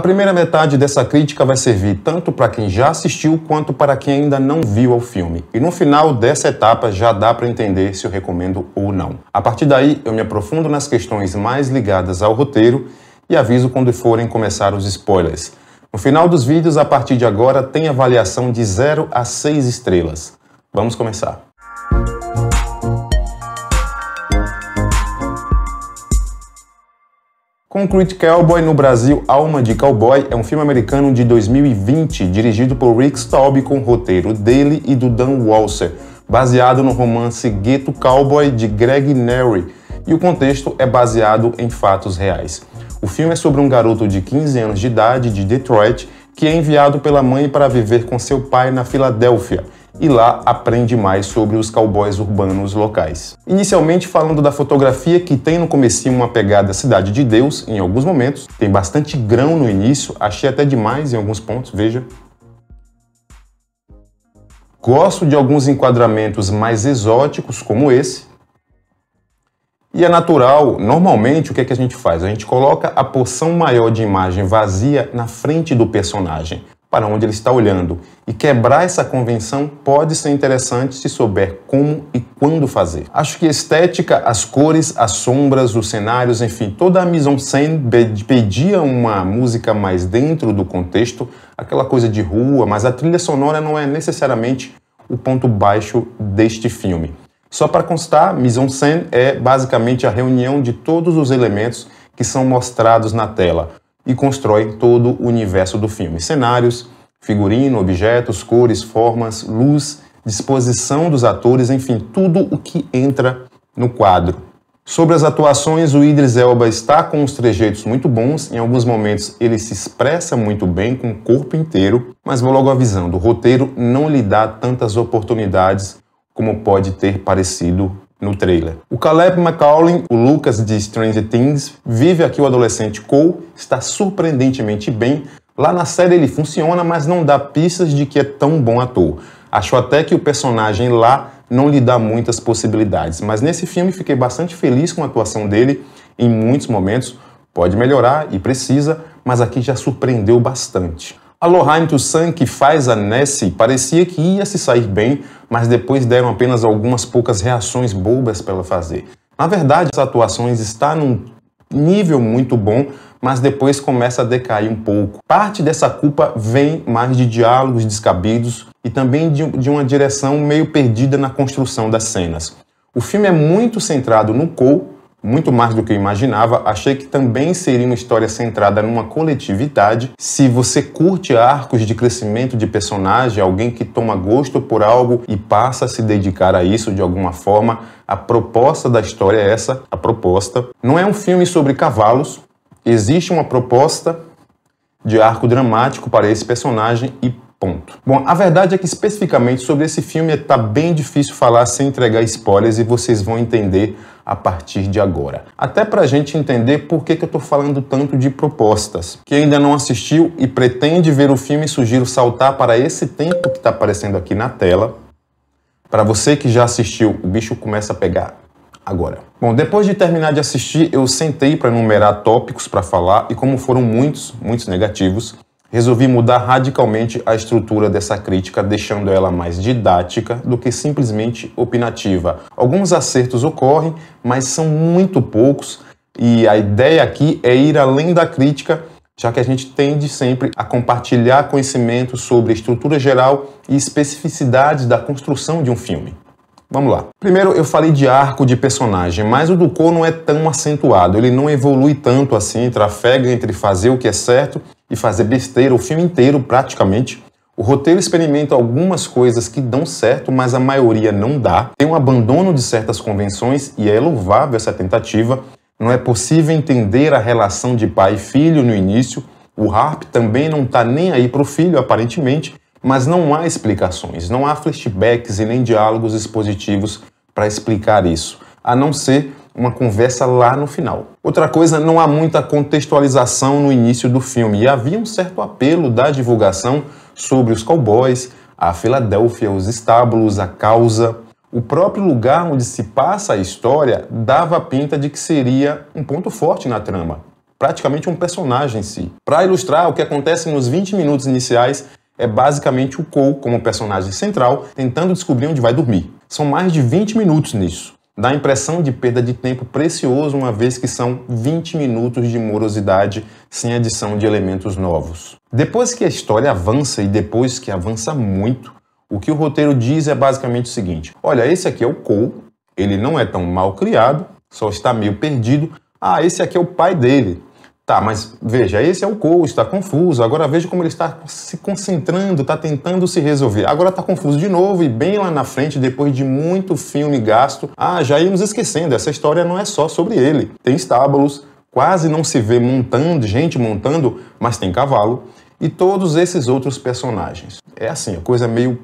A primeira metade dessa crítica vai servir tanto para quem já assistiu quanto para quem ainda não viu o filme. E no final dessa etapa já dá para entender se eu recomendo ou não. A partir daí eu me aprofundo nas questões mais ligadas ao roteiro e aviso quando forem começar os spoilers. No final dos vídeos, a partir de agora, tem avaliação de 0 a 6 estrelas. Vamos começar. Concrete Cowboy no Brasil, Alma de Cowboy, é um filme americano de 2020, dirigido por Rick Staub, com roteiro dele e do Dan Walser, baseado no romance Ghetto Cowboy de Greg Neri, e o contexto é baseado em fatos reais. O filme é sobre um garoto de 15 anos de idade de Detroit que é enviado pela mãe para viver com seu pai na Filadélfia, e lá aprende mais sobre os cowboys urbanos locais. Inicialmente falando da fotografia, que tem no comecinho uma pegada Cidade de Deus em alguns momentos, tem bastante grão no início, achei até demais em alguns pontos, veja. Gosto de alguns enquadramentos mais exóticos como esse. E é natural, normalmente o que é que a gente faz? A gente coloca a porção maior de imagem vazia na frente do personagem, para onde ele está olhando. E quebrar essa convenção pode ser interessante se souber como e quando fazer. Acho que a estética, as cores, as sombras, os cenários, enfim, toda a mise-en-scène pedia uma música mais dentro do contexto, aquela coisa de rua, mas a trilha sonora não é necessariamente o ponto baixo deste filme. Só para constar, mise-en-scène é basicamente a reunião de todos os elementos que são mostrados na tela e constrói todo o universo do filme. Cenários, figurino, objetos, cores, formas, luz, disposição dos atores, enfim, tudo o que entra no quadro. Sobre as atuações, o Idris Elba está com uns trejeitos muito bons, em alguns momentos ele se expressa muito bem com o corpo inteiro, mas vou logo avisando, o roteiro não lhe dá tantas oportunidades como pode ter parecido no trailer. O Caleb McCauley, o Lucas de Stranger Things, vive aqui o adolescente Cole, está surpreendentemente bem. Lá na série ele funciona, mas não dá pistas de que é tão bom ator. Acho até que o personagem lá não lhe dá muitas possibilidades, mas nesse filme fiquei bastante feliz com a atuação dele em muitos momentos. Pode melhorar e precisa, mas aqui já surpreendeu bastante. A Lohane Toussaint, que faz a Nessie, parecia que ia se sair bem, mas depois deram apenas algumas poucas reações bobas para ela fazer. Na verdade, as atuações estão num nível muito bom, mas depois começa a decair um pouco. Parte dessa culpa vem mais de diálogos descabidos e também de uma direção meio perdida na construção das cenas. O filme é muito centrado no Cole, muito mais do que eu imaginava. Achei que também seria uma história centrada numa coletividade. Se você curte arcos de crescimento de personagem, alguém que toma gosto por algo e passa a se dedicar a isso de alguma forma, a proposta da história é essa, a proposta. Não é um filme sobre cavalos, existe uma proposta de arco dramático para esse personagem e ponto. Bom, a verdade é que especificamente sobre esse filme tá bem difícil falar sem entregar spoilers e vocês vão entender a partir de agora. Até pra gente entender por que eu tô falando tanto de propostas. Quem ainda não assistiu e pretende ver o filme, sugiro saltar para esse tempo que tá aparecendo aqui na tela. Para você que já assistiu, o bicho começa a pegar agora. Bom, depois de terminar de assistir, eu sentei para enumerar tópicos para falar e como foram muitos negativos, resolvi mudar radicalmente a estrutura dessa crítica, deixando ela mais didática do que simplesmente opinativa. Alguns acertos ocorrem, mas são muito poucos, e a ideia aqui é ir além da crítica, já que a gente tende sempre a compartilhar conhecimento sobre a estrutura geral e especificidades da construção de um filme. Vamos lá. Primeiro eu falei de arco de personagem, mas o do Cole não é tão acentuado, ele não evolui tanto assim, trafega entre fazer o que é certo e fazer besteira o filme inteiro praticamente. O roteiro experimenta algumas coisas que dão certo, mas a maioria não dá. Tem um abandono de certas convenções e é louvável essa tentativa. Não é possível entender a relação de pai e filho no início. O Harp também não tá nem aí pro filho, aparentemente, mas não há explicações, não há flashbacks e nem diálogos expositivos para explicar isso, a não ser uma conversa lá no final. Outra coisa, não há muita contextualização no início do filme, e havia um certo apelo da divulgação sobre os cowboys, a Filadélfia, os estábulos, a causa. O próprio lugar onde se passa a história dava a pinta de que seria um ponto forte na trama. praticamente um personagem em si. Para ilustrar, o que acontece nos 20 minutos iniciais é basicamente o Cole, como personagem central, tentando descobrir onde vai dormir. São mais de 20 minutos nisso. Dá a impressão de perda de tempo precioso, uma vez que são 20 minutos de morosidade sem adição de elementos novos. Depois que a história avança, e depois que avança muito, o que o roteiro diz é basicamente o seguinte: olha, esse aqui é o Cole, ele não é tão mal criado, só está meio perdido. Ah, esse aqui é o pai dele. Tá, mas veja, esse é o Cole, está confuso. Agora veja como ele está se concentrando, está tentando se resolver. Agora está confuso de novo e bem lá na frente, depois de muito filme gasto, já íamos esquecendo, essa história não é só sobre ele. Tem estábulos, quase não se vê gente montando, mas tem cavalo e todos esses outros personagens. É assim, a coisa meio...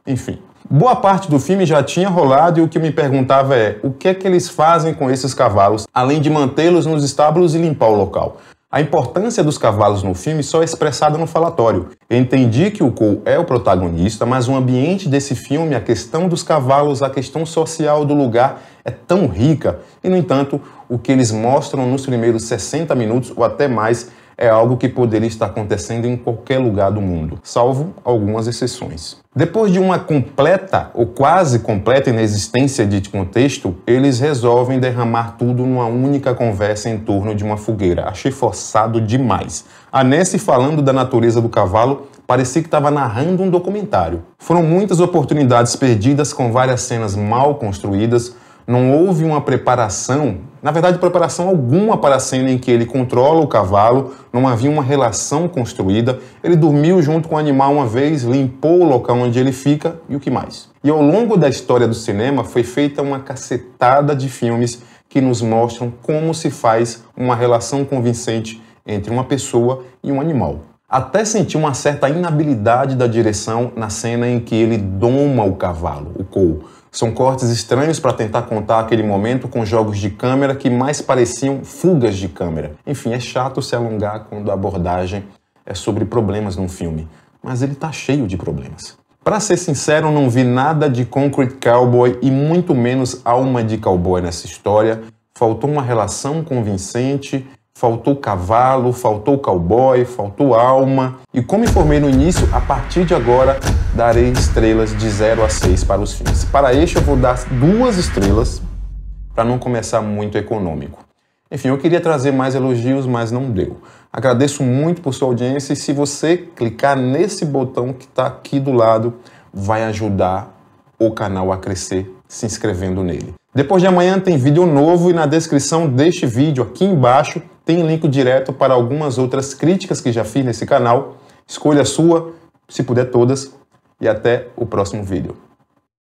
enfim. Boa parte do filme já tinha rolado e o que eu me perguntava é o que é que eles fazem com esses cavalos, além de mantê-los nos estábulos e limpar o local. A importância dos cavalos no filme só é expressada no falatório. Eu entendi que o Cole é o protagonista, mas o ambiente desse filme, a questão dos cavalos, a questão social do lugar é tão rica e, no entanto, o que eles mostram nos primeiros 60 minutos ou até mais é algo que poderia estar acontecendo em qualquer lugar do mundo, salvo algumas exceções. Depois de uma completa ou quase completa inexistência de contexto, eles resolvem derramar tudo numa única conversa em torno de uma fogueira. Achei forçado demais. A Nancy falando da natureza do cavalo parecia que estava narrando um documentário. Foram muitas oportunidades perdidas com várias cenas mal construídas. Não houve uma preparação, na verdade preparação alguma para a cena em que ele controla o cavalo, não havia uma relação construída, ele dormiu junto com o animal uma vez, limpou o local onde ele fica e o que mais. E ao longo da história do cinema foi feita uma cacetada de filmes que nos mostram como se faz uma relação convincente entre uma pessoa e um animal. Até senti uma certa inabilidade da direção na cena em que ele doma o cavalo, o Cole. São cortes estranhos para tentar contar aquele momento com jogos de câmera que mais pareciam fugas de câmera. Enfim, é chato se alongar quando a abordagem é sobre problemas num filme, mas ele tá cheio de problemas. Para ser sincero, não vi nada de Concrete Cowboy e muito menos alma de cowboy nessa história. Faltou uma relação convincente, faltou cavalo, faltou cowboy, faltou alma. E como informei no início, a partir de agora darei estrelas de 0 a 6 para os filmes. Para este eu vou dar 2 estrelas para não começar muito econômico. Enfim, eu queria trazer mais elogios, mas não deu. Agradeço muito por sua audiência e se você clicar nesse botão que está aqui do lado, vai ajudar o canal a crescer se inscrevendo nele. Depois de amanhã tem vídeo novo e na descrição deste vídeo aqui embaixo tem link direto para algumas outras críticas que já fiz nesse canal. Escolha a sua, se puder todas, e até o próximo vídeo.